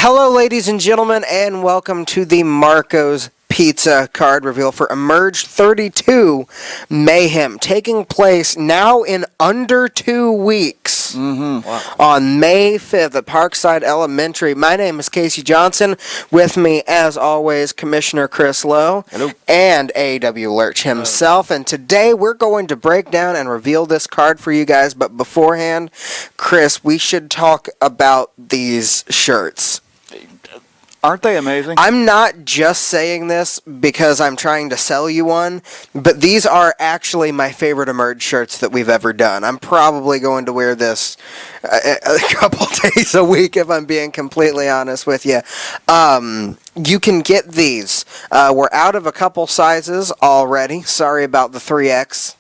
Hello, ladies and gentlemen, and welcome to the Marco's Pizza card reveal for Emerge 32 Mayhem, taking place now in under 2 weeks on May 5th at Parkside Elementary. My name is Casey Johnson. With me, as always, Commissioner Chris Lowe. Hello. And A.W. Lurch himself. And today we're going to break down and reveal this card for you guys. But beforehand, Chris, we should talk about these shirts. Aren't they amazing? I'm not just saying this because I'm trying to sell you one, but these are actually my favorite Emerge shirts that we've ever done. I'm probably going to wear this a couple days a week if I'm being completely honest with you. You can get these. We're out of a couple sizes already. Sorry about the 3X.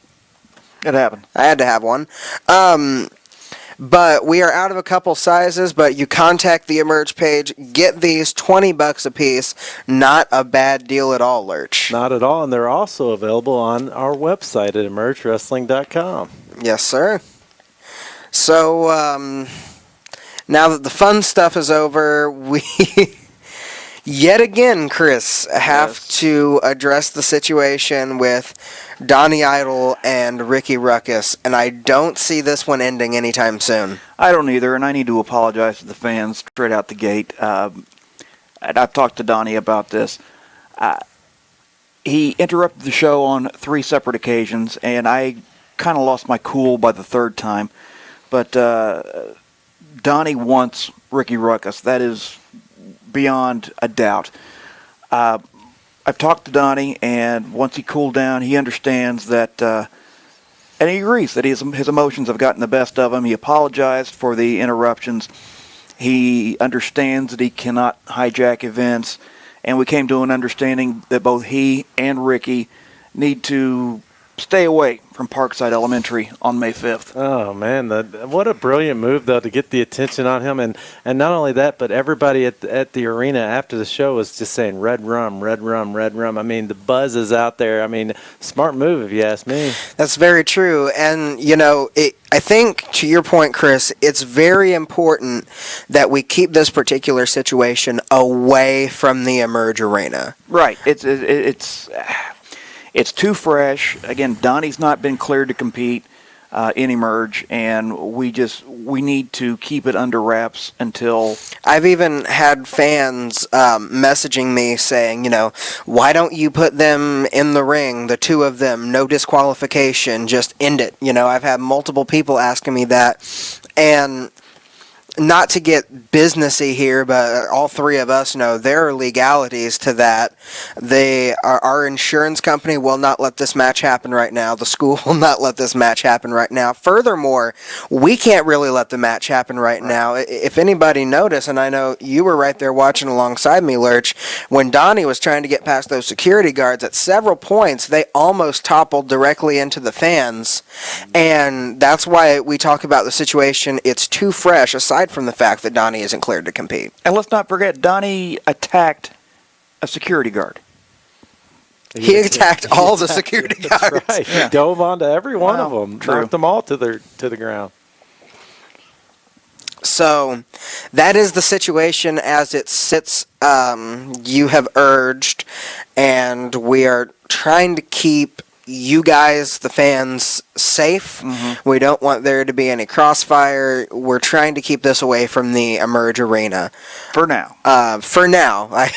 It happened. I had to have one. But we are out of a couple sizes, but you contact the Emerge page, get these $20 a piece. Not a bad deal at all, Lurch. Not at all, and they're also available on our website at emergewrestling.com. Yes, sir. So, now that the fun stuff is over, we yet again, Chris, have to address the situation with Donnie Idol and Ricky Ruckus, and I don't see this one ending anytime soon. I don't either, and I need to apologize to the fans straight out the gate. And I've talked to Donnie about this. He interrupted the show on 3 separate occasions, and I kind of lost my cool by the 3rd time. But Donnie wants Ricky Ruckus. That is beyond a doubt. I've talked to Donnie, and once he cooled down, he understands that, and he agrees that his emotions have gotten the best of him. He apologized for the interruptions. He understands that he cannot hijack events, and we came to an understanding that both he and Ricky need to stay away from Parkside Elementary on May 5th. Oh, man, what a brilliant move, though, to get the attention on him. And not only that, but everybody at the arena after the show was just saying, red rum, red rum, red rum. I mean, the buzz is out there. I mean, smart move, if you ask me. That's very true. And, you know, I think, to your point, Chris, it's very important that we keep this particular situation away from the Emerge arena. Right. It's too fresh. Again, Donnie's not been cleared to compete in Emerge, and we need to keep it under wraps until... I've even had fans messaging me saying, you know, why don't you put them in the ring, the 2 of them, no disqualification, just end it. You know, I've had multiple people asking me that, and... Not to get businessy here, but all 3 of us know there are legalities to that. Our insurance company will not let this match happen right now. The school will not let this match happen right now. Furthermore, we can't really let the match happen right now. If anybody noticed, and I know you were right there watching alongside me, Lurch, when Donnie was trying to get past those security guards, at several points, they almost toppled directly into the fans. And that's why we talk about the situation. It's too fresh, aside from the fact that Donnie isn't cleared to compete. And let's not forget, Donnie attacked a security guard. He attacked all the security guards. That's right. He dove onto every one of them, knocked them all to the ground. So that is the situation as it sits. You have urged, and we are trying to keep you guys, the fans, safe. We don't want there to be any crossfire. We're trying to keep this away from the Emerge arena. For now. I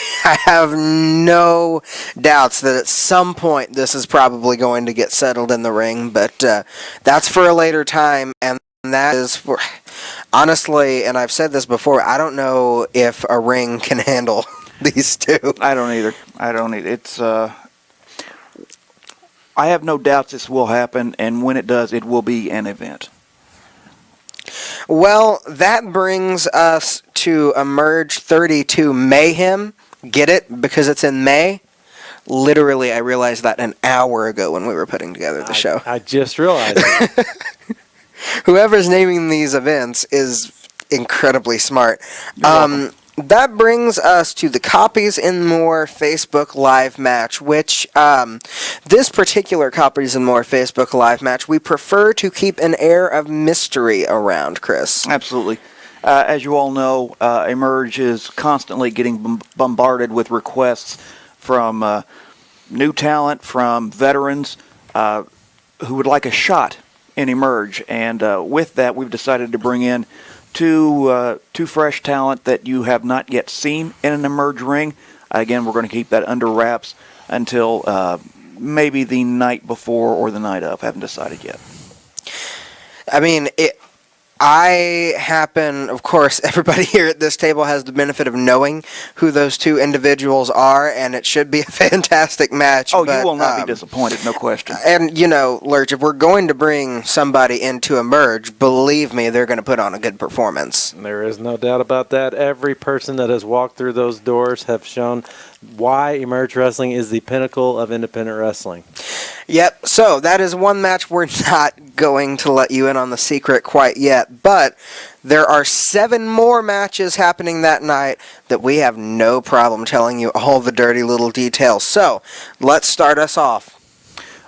have no doubts that at some point this is probably going to get settled in the ring, but that's for a later time, and that is for... Honestly, and I've said this before, I don't know if a ring can handle these 2. I don't either. It's... I have no doubts this will happen, and when it does, it will be an event. Well, that brings us to Emerge 32 Mayhem. Get it? Because it's in May. Literally, I realized that an hour ago when we were putting together the show. I just realized it. Whoever's naming these events is incredibly smart. That brings us to the Copies and More Facebook Live match, which this particular Copies and More Facebook Live match, we prefer to keep an air of mystery around, Chris. Absolutely. As you all know, Emerge is constantly getting bombarded with requests from new talent, from veterans who would like a shot in Emerge. And with that, we've decided to bring in two fresh talent that you have not yet seen in an Emerge ring. Again, we're going to keep that under wraps until maybe the night before or the night of. Haven't decided yet. I mean, of course, everybody here at this table has the benefit of knowing who those two individuals are, and it should be a fantastic match. Oh, you will not be disappointed, no question. And, Lurch, if we're going to bring somebody into Emerge, believe me, they're going to put on a good performance. There is no doubt about that. Every person that has walked through those doors have shown why Emerge Wrestling is the pinnacle of independent wrestling. Yep, so that is one match we're not going to let you in on the secret quite yet, but there are 7 more matches happening that night that we have no problem telling you all the dirty little details. So, let's start us off.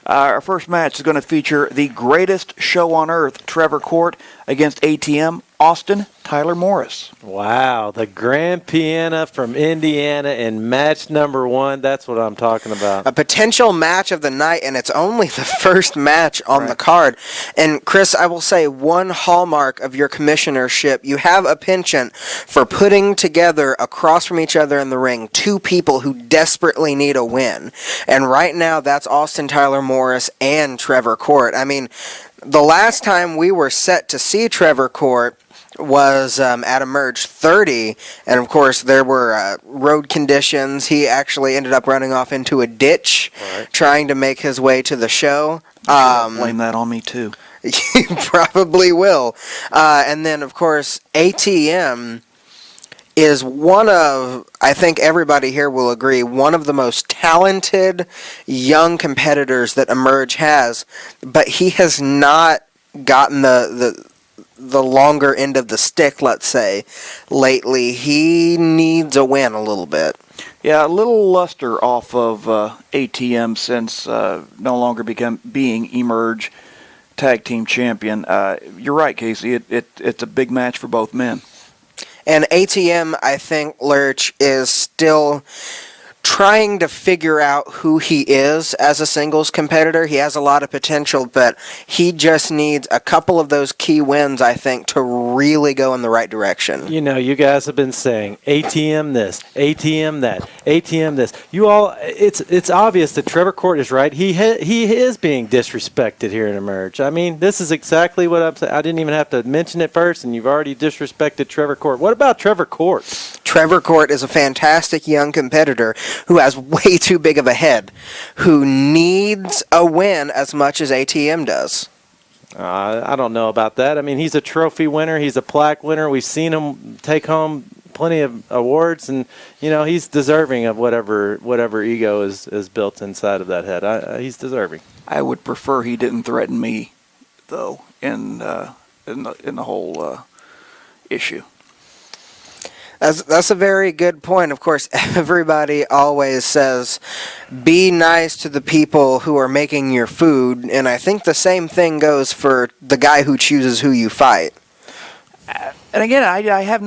Our first match is going to feature the greatest show on earth, Trevor Court, against ATM, Austin Tyler Morris. Wow, the Grand Piano from Indiana in match number 1. That's what I'm talking about. A potential match of the night, and it's only the first match on the card. And Chris, I will say one hallmark of your commissionership, you have a penchant for putting together across from each other in the ring 2 people who desperately need a win. And right now, that's Austin Tyler Morris and Trevor Court. I mean, the last time we were set to see Trevor Court was at Emerge 30, and of course there were road conditions. He actually ended up running off into a ditch trying to make his way to the show. Blame that on me too. You probably will. And then of course ATM is one of, I think everybody here will agree, one of the most talented young competitors that Emerge has, but he has not gotten the longer end of the stick, let's say, lately. He needs a win a little bit. Yeah, a little luster off of ATM since no longer being Emerge Tag Team Champion. You're right, Casey. It's a big match for both men. And ATM, I think, Lurch, is still trying to figure out who he is as a singles competitor. He has a lot of potential, but he just needs a couple of those key wins, I think, to really go in the right direction. You guys have been saying ATM this, ATM that, ATM this. You all, it's obvious that Trevor Court is right. He is being disrespected here in Emerge. I mean, this is exactly what I'm saying. I didn't even have to mention it first, and you've already disrespected Trevor Court. What about Trevor Court? Trevor Court is a fantastic young competitor who has way too big of a head, who needs a win as much as ATM does. I don't know about that. I mean, he's a trophy winner. He's a plaque winner. We've seen him take home plenty of awards, and he's deserving of whatever ego is built inside of that head. He's deserving. I would prefer he didn't threaten me, though, in the whole issue. That's a very good point. Of course, everybody always says, be nice to the people who are making your food, and I think the same thing goes for the guy who chooses who you fight. And again, I have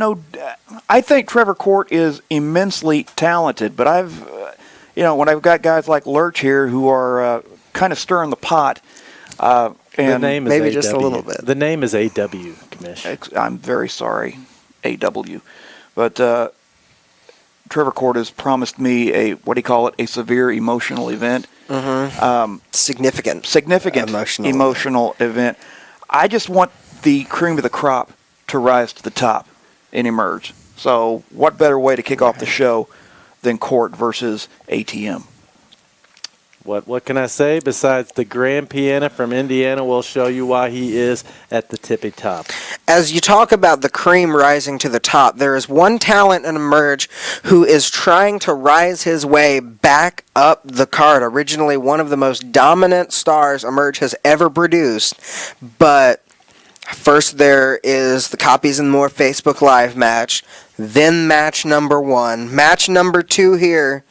I think Trevor Court is immensely talented, but when I've got guys like Lurch here who are kind of stirring the pot, and the name is maybe AW. just a little bit. The name is AW, Commissioner. I'm very sorry, AW. But Trevor Court has promised me a severe emotional event. Mm-hmm. Significant emotional event. I just want the cream of the crop to rise to the top and emerge. So what better way to kick off the show than Court versus ATM? What can I say besides the Grand Piano from Indiana will show you why he is at the tippy top. As you talk about the cream rising to the top, there is one talent in Emerge who is trying to rise his way back up the card. Originally one of the most dominant stars Emerge has ever produced, but first there is the Copies and More Facebook Live match, then match number 1. Match number 2 here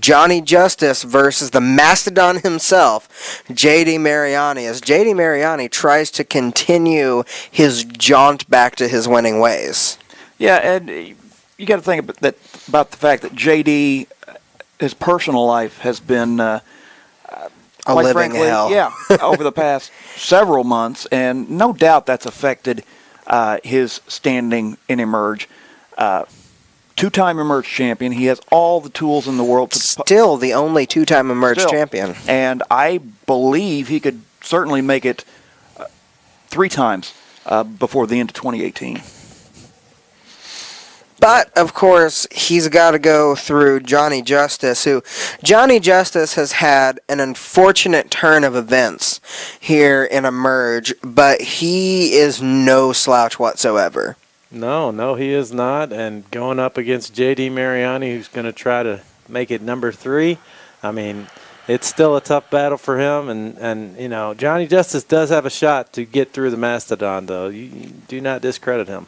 Johnny Justice versus the Mastodon himself, J.D. Mariani, as J.D. Mariani tries to continue his jaunt back to his winning ways. Yeah, and you got to think about the fact that JD, his personal life has been A quite living frankly, hell. yeah, over the past several months, and no doubt that's affected his standing in Emerge. Two-time Emerge champion. He has all the tools in the world to Still the only two-time Emerge champion. And I believe he could certainly make it 3 times before the end of 2018. But, of course, he's got to go through Johnny Justice, who Johnny Justice has had an unfortunate turn of events here in Emerge, but he is no slouch whatsoever. No, he is not. And going up against J.D. Mariani, who's going to try to make it number 3, I mean, it's still a tough battle for him. And you know, Johnny Justice does have a shot to get through the Mastodon, though. You do not discredit him.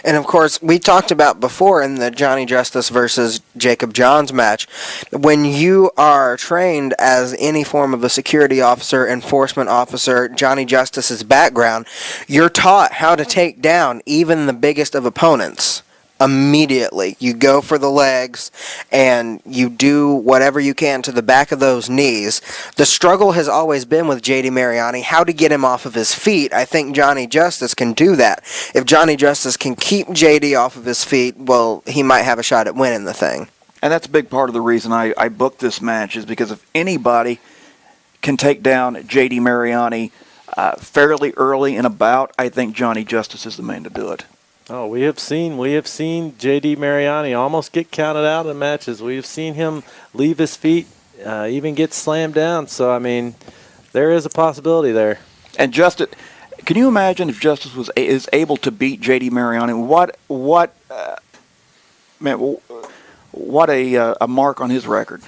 And, of course, we talked about before in the Johnny Justice versus Jacob Johns match, when you are trained as any form of a security officer, enforcement officer, Johnny Justice's background, you're taught how to take down even the biggest of opponents. Immediately. You go for the legs and you do whatever you can to the back of those knees. The struggle has always been with J.D. Mariani, how to get him off of his feet. I think Johnny Justice can do that. If Johnny Justice can keep J.D. off of his feet, well, he might have a shot at winning the thing. And that's a big part of the reason I booked this match, is because if anybody can take down J.D. Mariani fairly early in a bout, I think Johnny Justice is the man to do it. Oh, we have seen J.D. Mariani almost get counted out in matches. We have seen him leave his feet, even get slammed down. So, I mean, there is a possibility there. And Justice, can you imagine if Justice is able to beat J.D. Mariani? What a mark on his record.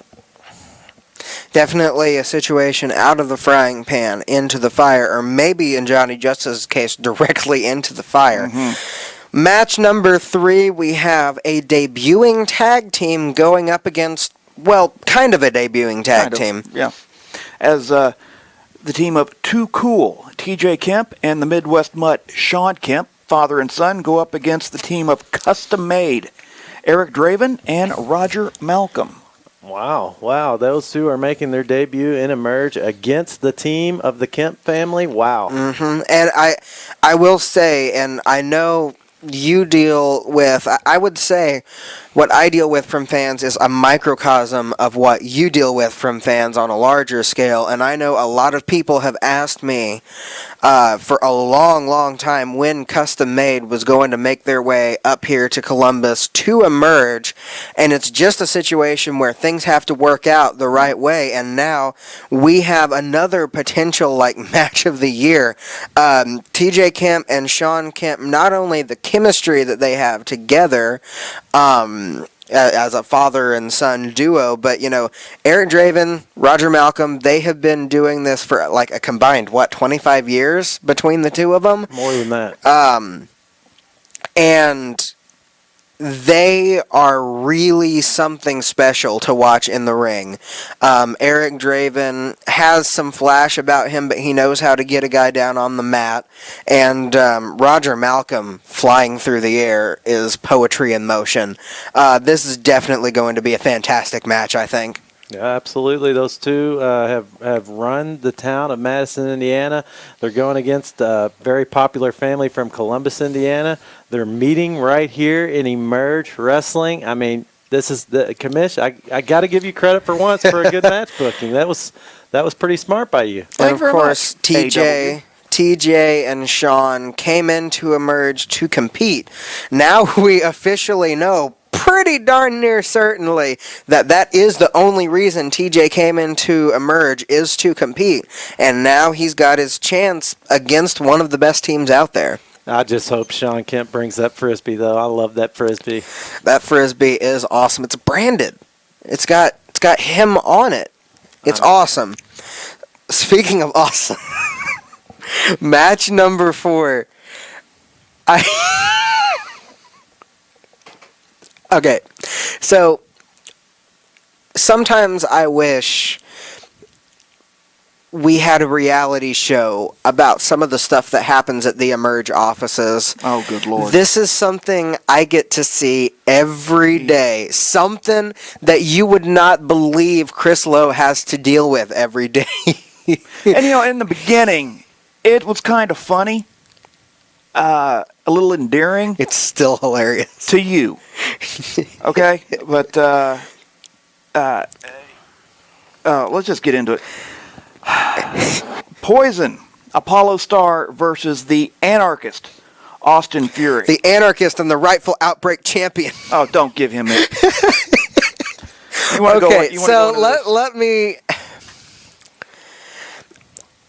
Definitely a situation out of the frying pan into the fire, or maybe in Johnny Justice's case, directly into the fire. Mm-hmm. Match number 3, we have a debuting tag team going up against, well, kind of a debuting tag team. Yeah. As the team of Too Cool, TJ Kemp, and the Midwest Mutt, Sean Kemp, father and son, go up against the team of Custom Made, Eric Draven and Roger Malcolm. Wow. Those two are making their debut in Emerge against the team of the Kemp family. Wow. Mm-hmm. And I will say, and I know you deal with, I would say what I deal with from fans is a microcosm of what you deal with from fans on a larger scale. And I know a lot of people have asked me for a long time when Custom Made was going to make their way up here to Columbus to Emerge. And it's just a situation where things have to work out the right way. And now we have another potential match of the year. TJ Kemp and Sean Kemp, not only the chemistry that they have together, as a father and son duo, but Eric Draven, Roger Malcolm, they have been doing this for a combined 25 years between the two of them. More than that. And they are really something special to watch in the ring. Eric Draven has some flash about him, but he knows how to get a guy down on the mat. And Roger Malcolm flying through the air is poetry in motion. This is definitely going to be a fantastic match, I think. Yeah, absolutely. Those two have run the town of Madison, Indiana. They're going against a very popular family from Columbus, Indiana. They're meeting right here in Emerge Wrestling. I mean, this is the commission. I got to give you credit for once for a good match booking. That was pretty smart by you. And of course, TJ and Sean came in to Emerge to compete. Now we officially know pretty darn near certainly that is the only reason TJ came into Emerge, is to compete. And now he's got his chance against one of the best teams out there. I just hope Sean Kemp brings that Frisbee, though. I love that Frisbee. That Frisbee is awesome. It's branded. It's got him on it. It's awesome. Speaking of awesome, match number 4. Okay, so sometimes I wish we had a reality show about some of the stuff that happens at the Emerge offices. Oh, good Lord. This is something I get to see every day. Something that you would not believe Chris Lowe has to deal with every day. And, in the beginning, it was kind of funny, a little endearing. It's still hilarious. To you. Okay? But let's just get into it. Poison, Apollo Star versus the Anarchist, Austin Fury. The Anarchist and the rightful Outbreak champion. Oh, don't give him it. Let me...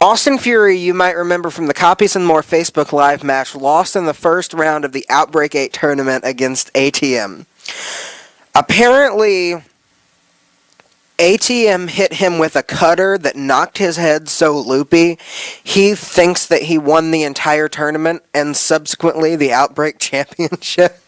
Austin Fury, you might remember from the Copies and More Facebook Live match, lost in the first round of the Outbreak 8 tournament against ATM. Apparently, ATM hit him with a cutter that knocked his head so loopy, he thinks that he won the entire tournament and subsequently the Outbreak Championship.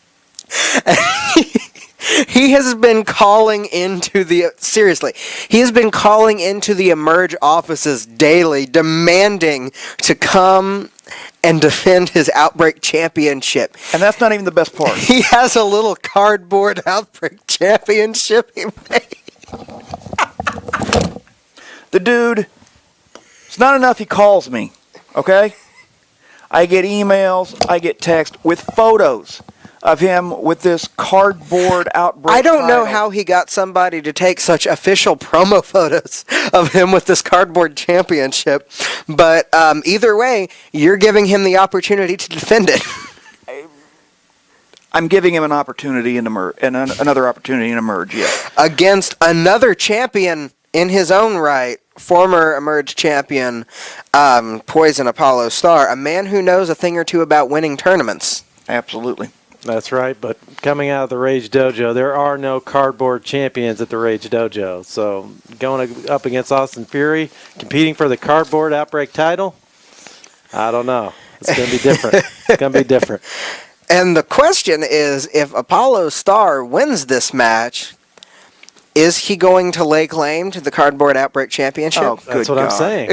He has been calling into the... Seriously, he has been calling into the Emerge offices daily, demanding to come and defend his Outbreak Championship. And that's not even the best part. He has a little cardboard Outbreak Championship he made. The dude, it's not enough he calls me, okay? I get emails, I get text with photos of him with this cardboard Outbreak I don't know title. how he got somebody to take such official promo photos of him with this cardboard championship, but either way, you're giving him the opportunity to defend it. I'm giving him an opportunity in Emerge, and another opportunity in Emerge, yeah. Against another champion in his own right, former Emerge champion, Poison Apollo Star, a man who knows a thing or two about winning tournaments. Absolutely. That's right, but coming out of the Rage Dojo, there are no cardboard champions at the Rage Dojo. So going up against Austin Fury, competing for the cardboard Outbreak title, I don't know. It's going to be different. It's going to be different. And the question is, if Apollo Star wins this match, is he going to lay claim to the Cardboard Outbreak Championship? Oh, that's what God. I'm saying.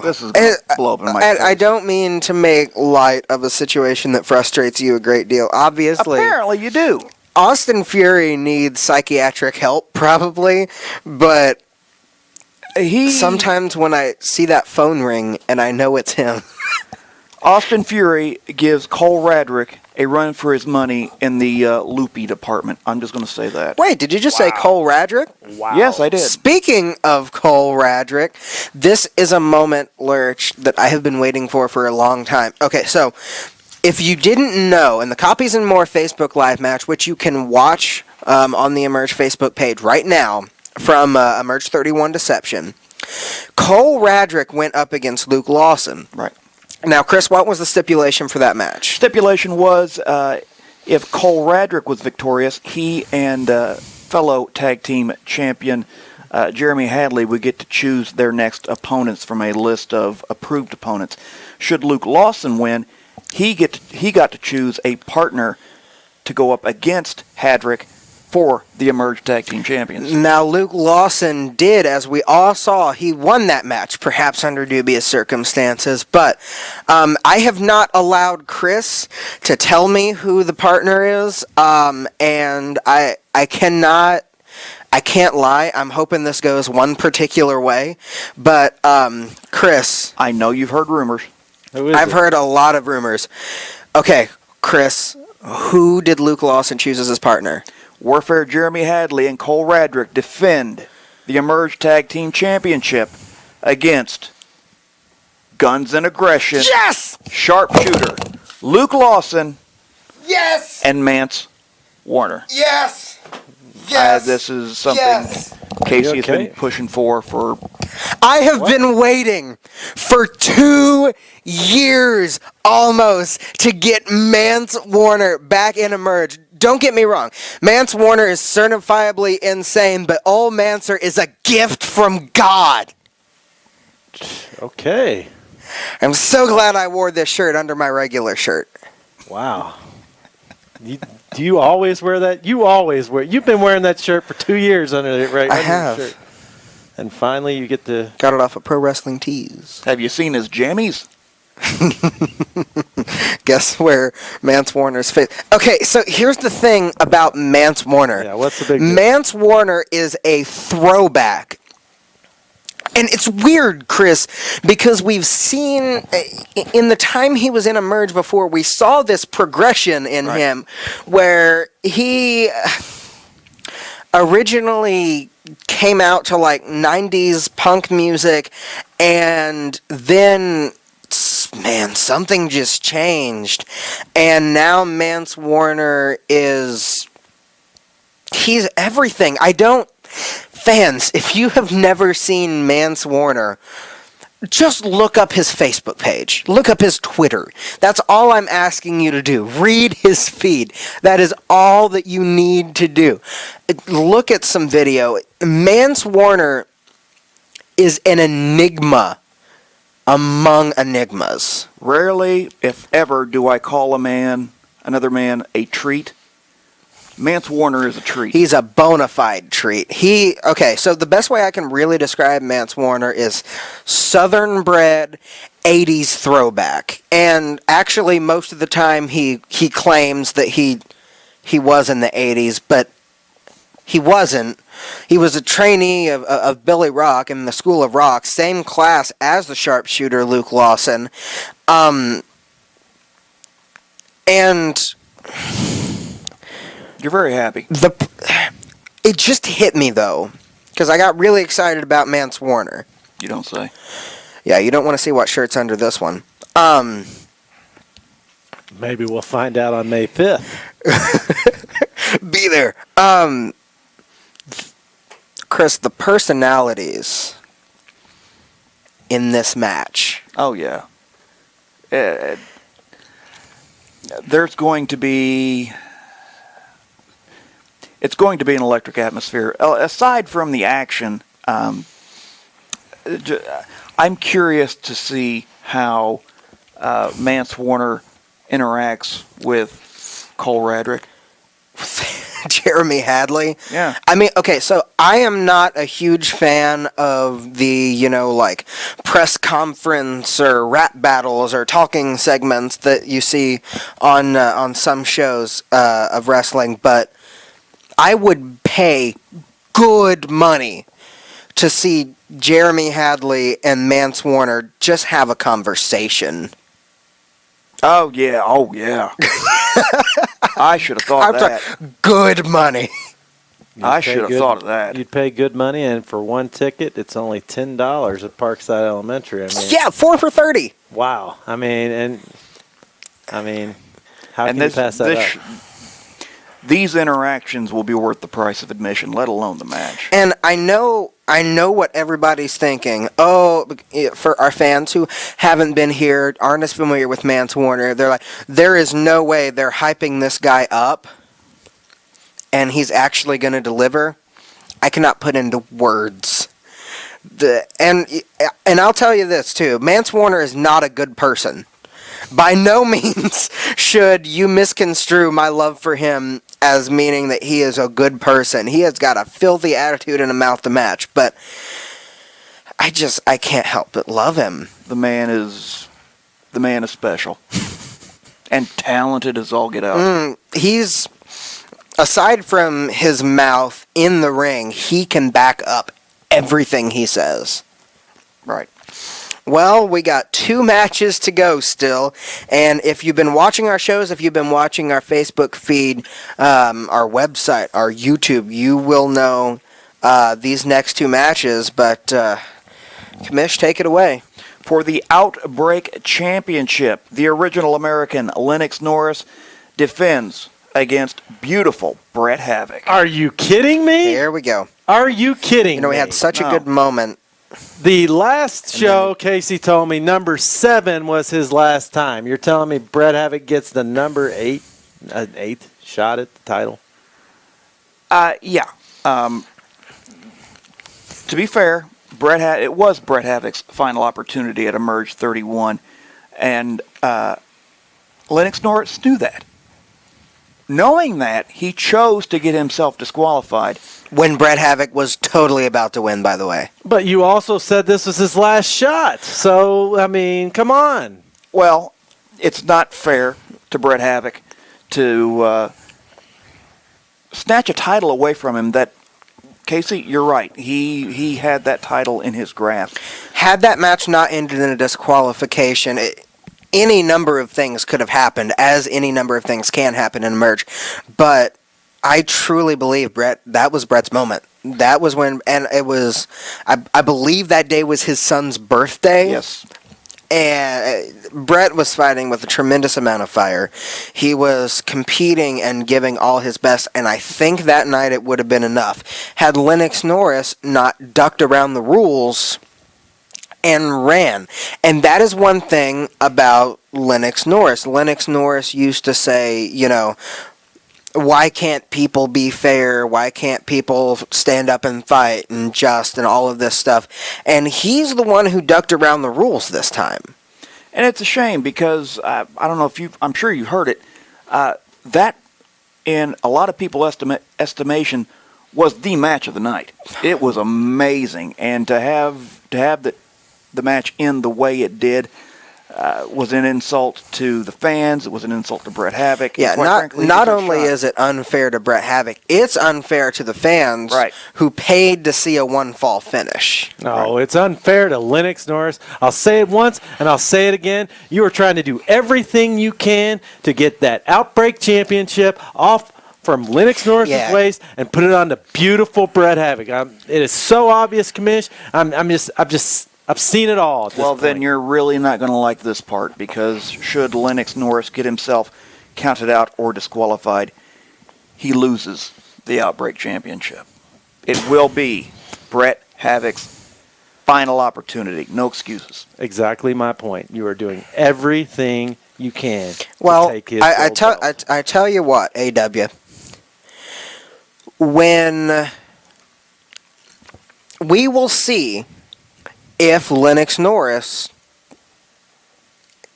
This is going to blow up in my face. I don't mean to make light of a situation that frustrates you a great deal. Obviously, apparently you do. Austin Fury needs psychiatric help, probably, but sometimes when I see that phone ring and I know it's him. Austin Fury gives Cole Radrick a run for his money in the loopy department. I'm just going to say that. Wait, did you just say Cole Radrick? Wow. Yes, I did. Speaking of Cole Radrick, this is a moment, Lurch, that I have been waiting for a long time. Okay, so if you didn't know, in the Copies and More Facebook Live match, which you can watch on the Emerge Facebook page right now from Emerge 31 Deception, Cole Radrick went up against Luke Lawson. Right. Now, Chris, what was the stipulation for that match? Stipulation was if Cole Radrick was victorious, he and fellow tag team champion Jeremy Hadley would get to choose their next opponents from a list of approved opponents. Should Luke Lawson win, he got to choose a partner to go up against Hadrick for the Emerge Tag Team Champions. Now, Luke Lawson did, as we all saw, he won that match, perhaps under dubious circumstances, but I have not allowed Chris to tell me who the partner is, and I can't lie, I'm hoping this goes one particular way, but Chris. I know you've heard rumors. I've heard a lot of rumors. Okay, Chris, who did Luke Lawson choose as his partner? Warfare Jeremy Hadley and Cole Radrick defend the Emerge Tag Team Championship against Guns and Aggression. Yes! Sharpshooter Luke Lawson. Yes! And Mance Warner. Yes! Yes! This is something Casey has been pushing for. I have been waiting for 2 years almost to get Mance Warner back in Emerge. Don't get me wrong. Mance Warner is certifiably insane, but old Mancer is a gift from God. Okay. I'm so glad I wore this shirt under my regular shirt. Wow. Do you always wear that? You always wear. You've been wearing that shirt for 2 years under it, right? I under have. the shirt. And finally, you get to. Got it off of Pro Wrestling Tees. Have you seen his jammies? Guess where Mance Warner's face? Okay, so here's the thing about Mance Warner. Yeah, what's the big deal? Mance Warner is a throwback. And it's weird, Chris, because we've seen, in the time he was in Emerge before, we saw this progression in him where he originally came out to like 90s punk music, and then, man, something just changed. And now Mance Warner he's everything. Fans, if you have never seen Mance Warner, just look up his Facebook page. Look up his Twitter. That's all I'm asking you to do. Read his feed. That is all that you need to do. Look at some video. Mance Warner is an enigma among enigmas. Rarely, if ever, do I call another man, a treat. Mance Warner is a treat. He's a bona fide treat. So the best way I can really describe Mance Warner is southern bred 80s throwback. And actually most of the time he claims that he was in the 80s, but he wasn't. He was a trainee of Billy Rock in the School of Rock, same class as the sharpshooter Luke Lawson. And you're very happy. It just hit me, though, because I got really excited about Mance Warner. You don't say. Yeah, you don't want to see what shirt's under this one. Maybe we'll find out on May 5th. Be there. Chris, the personalities in this match. Oh, yeah. There's going to be... It's going to be an electric atmosphere. Aside from the action, I'm curious to see how Mance Warner interacts with Cole Radrick. Jeremy Hadley. Yeah. I mean, okay, so I am not a huge fan of the, press conference or rap battles or talking segments that you see on some shows of wrestling, but I would pay good money to see Jeremy Hadley and Mance Warner just have a conversation. Oh, yeah. I should have thought of that. Good money. I should have thought of that. You'd pay good money, and for one ticket, it's only $10 at Parkside Elementary. Yeah, 4 for $30. Wow. How can you pass that up? These interactions will be worth the price of admission, let alone the match. And I know what everybody's thinking. Oh, for our fans who haven't been here, aren't as familiar with Mance Warner, they're like, there is no way they're hyping this guy up and he's actually going to deliver. I cannot put into words. And I'll tell you this, too. Mance Warner is not a good person. By no means should you misconstrue my love for him as meaning that he is a good person. He has got a filthy attitude and a mouth to match, but I can't help but love him. The man is special. And talented as all get out. He's, aside from his mouth in the ring, he can back up everything he says. Right. Well, we got 2 matches to go still, and if you've been watching our shows, if you've been watching our Facebook feed, our website, our YouTube, you will know these next 2 matches, but Kamish, take it away. For the Outbreak Championship, the original American Lennox Norris defends against beautiful Bret Havoc. Are you kidding me? Here we go. Are you kidding me? We had such a good moment. The last show, Casey told me, number 7 was his last time. You're telling me Bret Havoc gets the number 8, an 8th shot at the title? Yeah. To be fair, it was Bret Havoc's final opportunity at Emerge 31, and Lennox Norris knew that. knowing that, he chose to get himself disqualified. When Bret Havoc was totally about to win, by the way. But you also said this was his last shot. So, I mean, come on. Well, it's not fair to Bret Havoc to snatch a title away from him that, Casey, you're right. He had that title in his grasp. Had that match not ended in a disqualification, any number of things could have happened, as any number of things can happen in a merge. But I truly believe that was Bret's moment. That was when, and it was, I believe that day was his son's birthday. Yes. And Bret was fighting with a tremendous amount of fire. He was competing and giving all his best, and I think that night it would have been enough. Had Lennox Norris not ducked around the rules and ran. And that is one thing about Lennox Norris. Lennox Norris used to say, why can't people be fair? Why can't people stand up and fight and just and all of this stuff? And he's the one who ducked around the rules this time. And it's a shame because I don't know if I'm sure you heard it. That, in a lot of people's estimation, was the match of the night. It was amazing, and to have the match end the way it did was an insult to the fans. It was an insult to Bret Havoc. Yeah, not only is it unfair to Bret Havoc, it's unfair to the fans who paid to see a one-fall finish. No, it's unfair to Lennox Norris. I'll say it once, and I'll say it again. You are trying to do everything you can to get that Outbreak Championship off from Lennox Norris's waist and put it on the beautiful Bret Havoc. It is so obvious, Commish. I've seen it all. At this point. Then you're really not going to like this part, because should Lennox Norris get himself counted out or disqualified, he loses the Outbreak Championship. It will be Bret Havoc's final opportunity. No excuses. Exactly my point. You are doing everything you can to take his I tell you what, AW. When we will see if Lennox Norris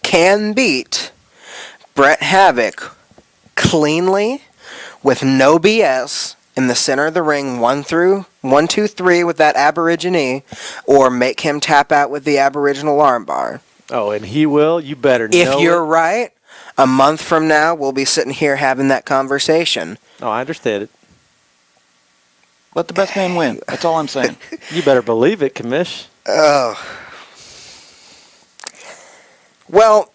can beat Bret Havoc cleanly with no BS in the center of the ring, 1, 2, 3 with that Aborigine, or make him tap out with the Aboriginal armbar. Oh, and he will? You better know If you're right, a month from now, we'll be sitting here having that conversation. Oh, I understand it. Let the best man win. That's all I'm saying. You better believe it, Commish. Oh. Well,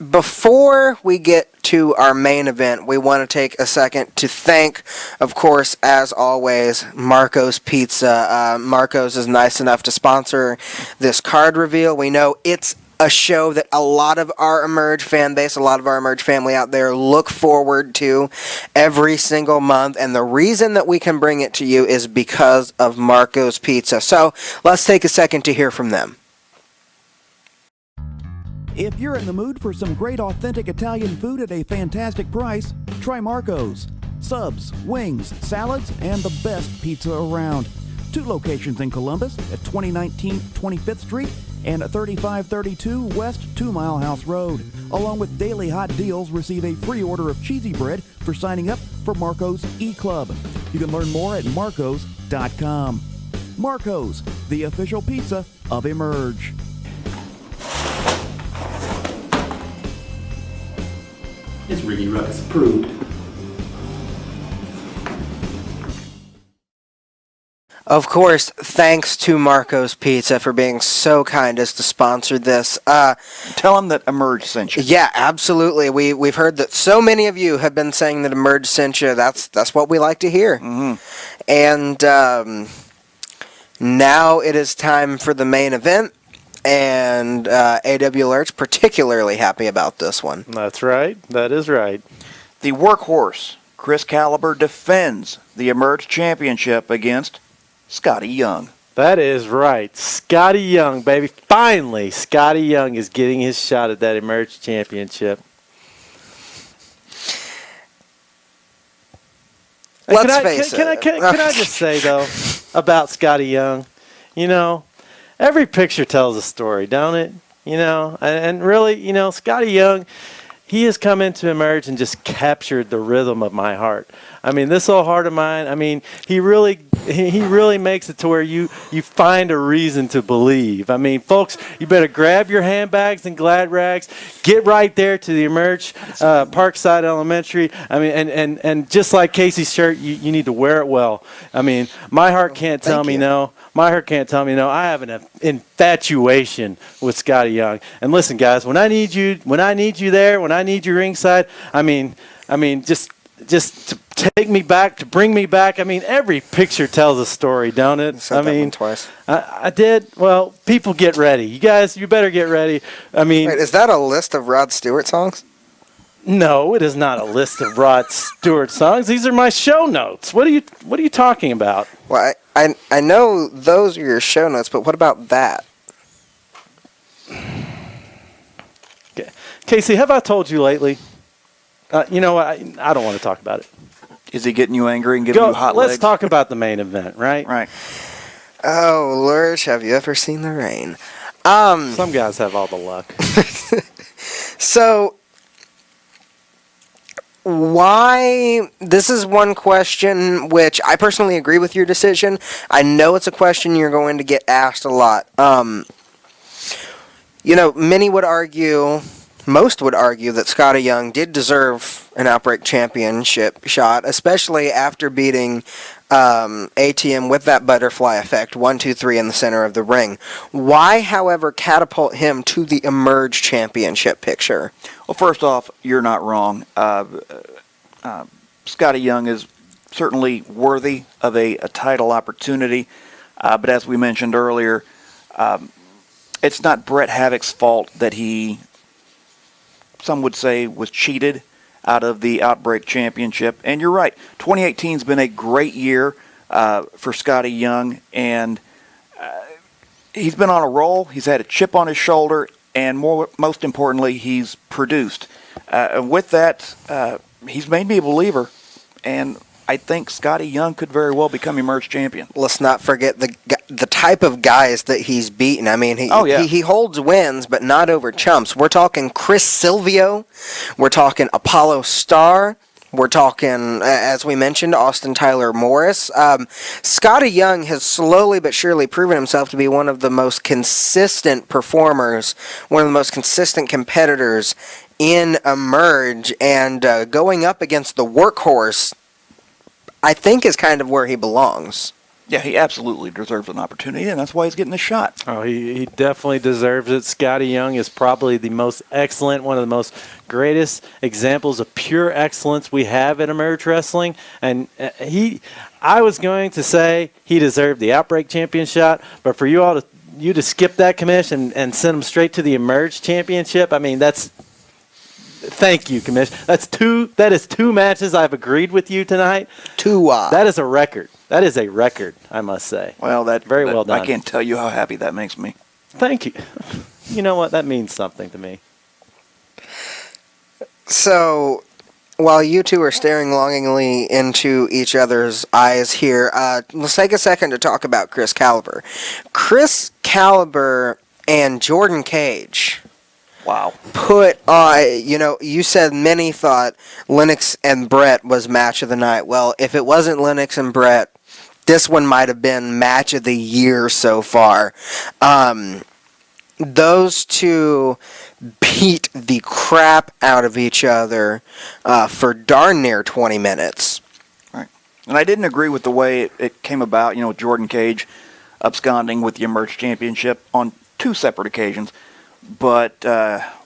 before we get to our main event, we want to take a second to thank, of course, as always, Marco's Pizza. Marco's is nice enough to sponsor this card reveal. We know it's a show that a lot of our Emerge fan base, a lot of our Emerge family out there look forward to every single month. And the reason that we can bring it to you is because of Marco's Pizza. So let's take a second to hear from them. If you're in the mood for some great authentic Italian food at a fantastic price, try Marco's. Subs, wings, salads, and the best pizza around. 2 locations in Columbus at 2019 25th Street and 3532 West 2 Mile House Road. Along with daily hot deals, receive a free order of cheesy bread for signing up for Marco's E-Club. You can learn more at marcos.com. Marco's, the official pizza of Emerge. It's Ricky Ruckus approved. Of course, thanks to Marco's Pizza for being so kind as to sponsor this. Tell them that Emerge sent you. Yeah, absolutely. We've heard that so many of you have been saying that Emerge sent you. That's what we like to hear. Mm-hmm. And now it is time for the main event. And AW Alert's particularly happy about this one. That's right. That is right. The workhorse, Chris Caliber, defends the Emerge Championship against Scotty Young. That is right. Scotty Young, baby. Finally, Scotty Young is getting his shot at that Emerge Championship. Let's face it. Can I just say, though, about Scotty Young, every picture tells a story, don't it? And really, Scotty Young, he has come into Emerge and just captured the rhythm of my heart. I mean, this old heart of mine, I mean, he really makes it to where you find a reason to believe. I mean, folks, you better grab your handbags and glad rags, get right there to the Emerge Parkside Elementary. I mean, and just like Casey's shirt, you need to wear it well. I mean, my heart can't tell me no. My heart can't tell me no. I have an infatuation with Scotty Young. And listen, guys, when I need you there, when I need you ringside, I mean, just to take me back, to bring me back. I mean, every picture tells a story, don't it? You said that one twice. I did. Well, people, get ready. You guys, you better get ready. I mean, wait, is that a list of Rod Stewart songs? No, it is not a list of Rod Stewart songs. These are my show notes. What are you talking about? Well, I know those are your show notes, but what about that? Okay. Casey, have I told you lately? You know what? I don't want to talk about it. Is he getting you angry and giving you hot legs? Let's talk about the main event, right? Right. Oh, Lurch, have you ever seen the rain? Some guys have all the luck. So, why? This is one question which I personally agree with your decision. I know it's a question you're going to get asked a lot. You know, many would argue, most would argue that Scotty Young did deserve an Outbreak Championship shot, especially after beating ATM with that butterfly effect, 1, 2, 3 in the center of the ring. Why, however, catapult him to the Emerge Championship picture? Well, first off, you're not wrong. Scotty Young is certainly worthy of a title opportunity, but as we mentioned earlier, it's not Bret Havoc's fault that he, some would say, was cheated out of the Outbreak Championship. And you're right, 2018's been a great year for Scotty Young, and he's been on a roll. He's had a chip on his shoulder, and most importantly, he's produced. And with that, he's made me a believer, and I think Scotty Young could very well become Emerge champion. Let's not forget the type of guys that he's beaten. I mean, he holds wins, but not over chumps. We're talking Chris Silvio. We're talking Apollo Starr. We're talking, as we mentioned, Austin Tyler Morris. Scotty Young has slowly but surely proven himself to be one of the most consistent performers, one of the most consistent competitors in Emerge, and going up against the workhorse, I think, is kind of where he belongs. Yeah, he absolutely deserves an opportunity, and that's why he's getting the shot. Oh, he definitely deserves it. Scotty Young is probably the most excellent, one of the most greatest examples of pure excellence we have at Emerge Wrestling. And I was going to say he deserved the Outbreak Champion shot, but for you to skip that commission and send him straight to the Emerge Championship, I mean, thank you, Commish. That is two matches I've agreed with you tonight. That is a record. That is a record, I must say. Well, well done. I can't tell you how happy that makes me. Thank you. You know what? That means something to me. So, while you two are staring longingly into each other's eyes here, let's take a second to talk about Chris Caliber. Chris Caliber and Jordan Cage. Wow. You said many thought Lennox and Brett was match of the night. Well, if it wasn't Lennox and Brett, this one might have been match of the year so far. Those two beat the crap out of each other for darn near 20 minutes. Right. And I didn't agree with the way it came about, Jordan Cage absconding with the Emerge Championship on 2 separate occasions. But,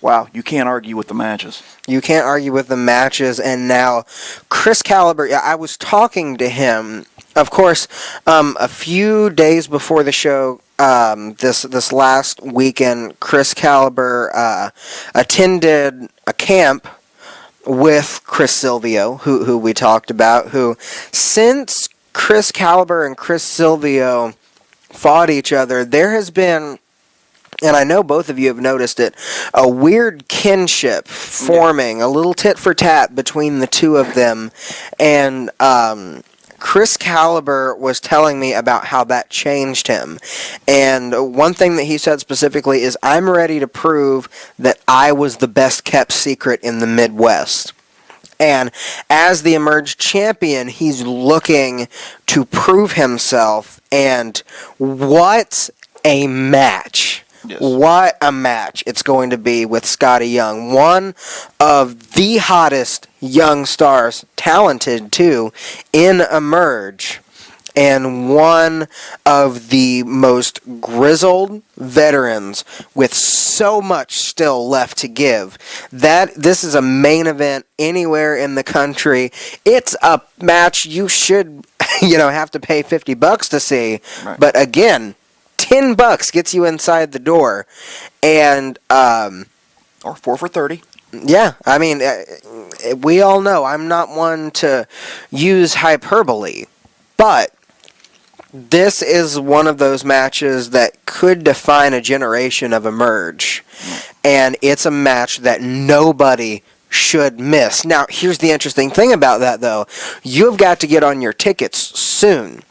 wow, you can't argue with the matches. You can't argue with the matches. And now, Chris Caliber, I was talking to him, of course, a few days before the show, this last weekend, Chris Caliber attended a camp with Chris Silvio, who we talked about, who, since Chris Caliber and Chris Silvio fought each other, there has been, and I know both of you have noticed it, a weird kinship forming, a little tit for tat between the two of them. And Chris Caliber was telling me about how that changed him. And one thing that he said specifically is, I'm ready to prove that I was the best kept secret in the Midwest. And as the Emerge champion, he's looking to prove himself. And what a match. Yes. What a match it's going to be with Scotty Young. One of the hottest young stars, talented too, in Emerge. And one of the most grizzled veterans with so much still left to give. This is a main event anywhere in the country. It's a match you should, have to pay $50 to see. Right. But again, $10 gets you inside the door. And Or 4 for $30. yeah, I mean, we all know I'm not one to use hyperbole, but this is one of those matches that could define a generation of Emerge. And it's a match that nobody should miss. Now, here's the interesting thing about that, though. You've got to get on your tickets soon,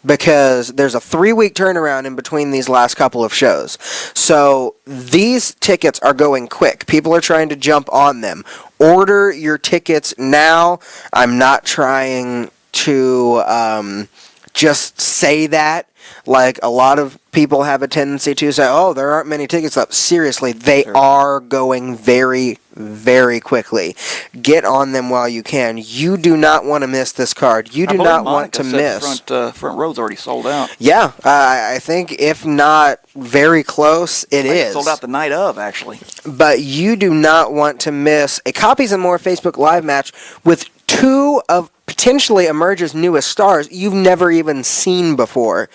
because there's a 3-week turnaround in between these last couple of shows. So these tickets are going quick. People are trying to jump on them. Order your tickets now. I'm not trying to just say that. Like a lot of people have a tendency to say, oh, there aren't many tickets left. Seriously, they are going very, very quickly. Get on them while you can. You do not want to miss this card. You do not want to miss. Front row's already sold out. Yeah, I think if not very close, it is. Sold out the night of, actually. But you do not want to miss a Copies and More Facebook Live match with two of potentially Emerge's newest stars you've never even seen before.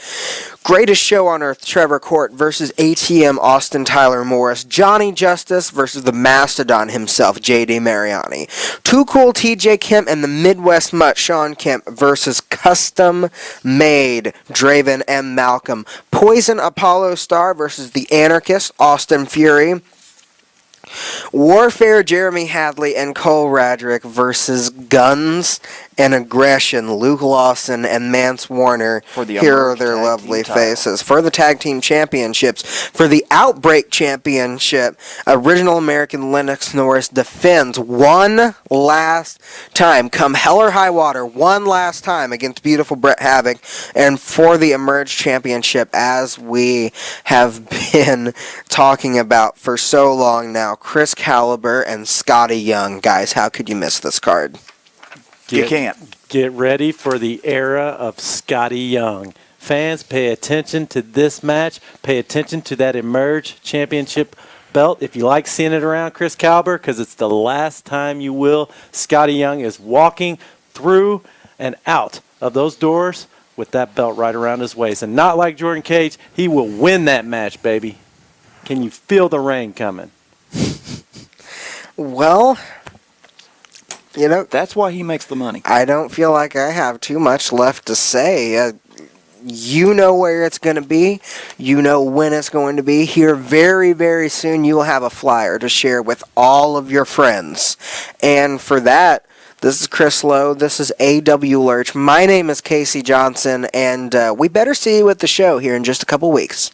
Greatest Show on Earth, Trevor Court versus ATM Austin Tyler Morris. Johnny Justice versus the Mastodon himself, JD Mariani. Too Cool TJ Kemp and the Midwest Mutt Sean Kemp versus Custom Made Draven and Malcolm. Poison Apollo Star versus the Anarchist Austin Fury. Warfare Jeremy Hadley and Cole Radrick versus Guns and Aggression Luke Lawson and Mance Warner. Here are their lovely faces. For the Tag Team Championships. For the Outbreak Championship, Original American Lennox Norris defends one last time, come hell or high water, one last time against beautiful Bret Havoc. And for the Emerge Championship, as we have been talking about for so long now, Chris Caliber and Scotty Young. Guys, how could you miss this card? You can't. Get ready for the era of Scotty Young. Fans, pay attention to this match. Pay attention to that Emerge Championship belt. If you like seeing it around Chris Caliber, because it's the last time you will, Scotty Young is walking through and out of those doors with that belt right around his waist. And not like Jordan Cage, he will win that match, baby. Can you feel the rain coming? Well, that's why he makes the money. I don't feel like I have too much left to say. You know where it's going to be. You know when it's going to be. Here very, very soon you will have a flyer to share with all of your friends. And for that, this is Chris Lowe. This is A.W. Lurch. My name is Casey Johnson, and we better see you at the show here in just a couple weeks.